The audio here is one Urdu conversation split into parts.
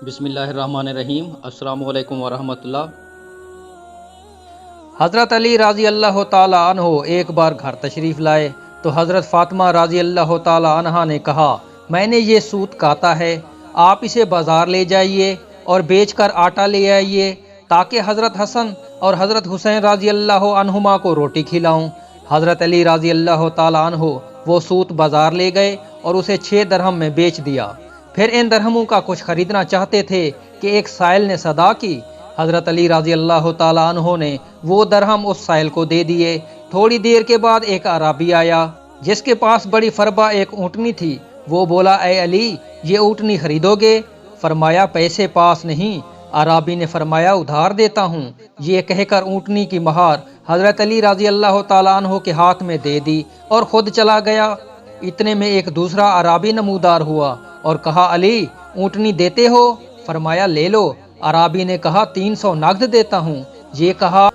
بسم اللہ الرحمن الرحیم۔ السلام علیکم ورحمۃ اللہ۔ حضرت علی رضی اللہ تعالی عنہ ایک بار گھر تشریف لائے تو حضرت فاطمہ رضی اللہ تعالی عنہا نے کہا، میں نے یہ سوت کاتا ہے، آپ اسے بازار لے جائیے اور بیچ کر آٹا لے آئیے تاکہ حضرت حسن اور حضرت حسین رضی اللہ عنہما کو روٹی کھلاؤں۔ حضرت علی رضی اللہ تعالی عنہ وہ سوت بازار لے گئے اور اسے 6 درہم میں بیچ دیا۔ پھر ان درہموں کا کچھ خریدنا چاہتے تھے کہ ایک سائل نے صدا کی۔ حضرت علی رضی اللہ تعالیٰ عنہ نے وہ درہم اس سائل کو دے دیے۔ تھوڑی دیر کے بعد ایک اعرابی آیا جس کے پاس بڑی فربا ایک اونٹنی تھی۔ وہ بولا، اے علی، یہ اونٹنی خریدو گے؟ فرمایا، پیسے پاس نہیں۔ اعرابی نے فرمایا، ادھار دیتا ہوں۔ یہ کہہ کر اونٹنی کی مہار حضرت علی رضی اللہ تعالیٰ عنہ کے ہاتھ میں دے دی اور خود چلا گیا۔ اتنے میں ایک دوسرا اعرابی نمودار ہوا اور کہا، علی، اونٹنی دیتے ہو؟ فرمایا، لے لو۔ اعرابی نے کہا، 300 نقد دیتا ہوں۔ یہ کہا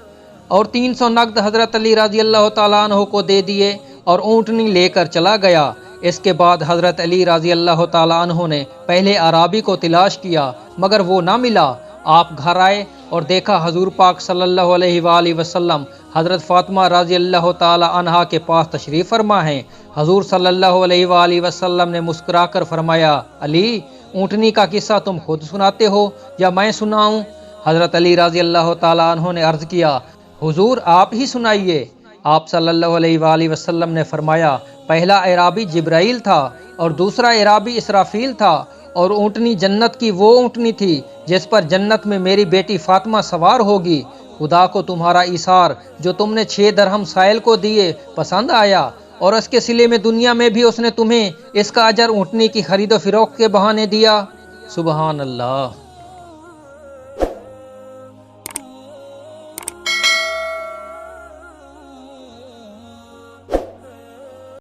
اور 300 نقد حضرت علی رضی اللہ تعالیٰ عنہ کو دے دیے اور اونٹنی لے کر چلا گیا۔ اس کے بعد حضرت علی رضی اللہ تعالیٰ عنہ نے پہلے اعرابی کو تلاش کیا مگر وہ نہ ملا۔ آپ گھر آئے اور دیکھا حضور پاک صلی اللہ علیہ وآلہ وسلم حضرت فاطمہ رضی اللہ تعالیٰ عنہا کے پاس تشریف فرما ہیں۔ حضور صلی اللہ علیہ وآلہ وسلم نے مسکرا کر فرمایا، علی، اونٹنی کا قصہ تم خود سناتے ہو یا میں سناؤں؟ حضرت علی رضی اللہ تعالیٰ عنہ نے عرض کیا، حضور آپ ہی سنائیے۔ آپ صلی اللہ علیہ وآلہ وسلم نے فرمایا، پہلا اعرابی جبرائیل تھا اور دوسرا اعرابی اسرافیل تھا، اور اونٹنی جنت کی وہ اونٹنی تھی جس پر جنت میں میری بیٹی فاطمہ سوار ہوگی۔ خدا کو تمہارا ایثار جو تم نے 6 درہم سائل کو دیے پسند آیا، اور اس کے صلے میں دنیا میں بھی اس نے تمہیں اس کا اجر اونٹنی کی خرید و فروخت کے بہانے دیا۔ سبحان اللہ۔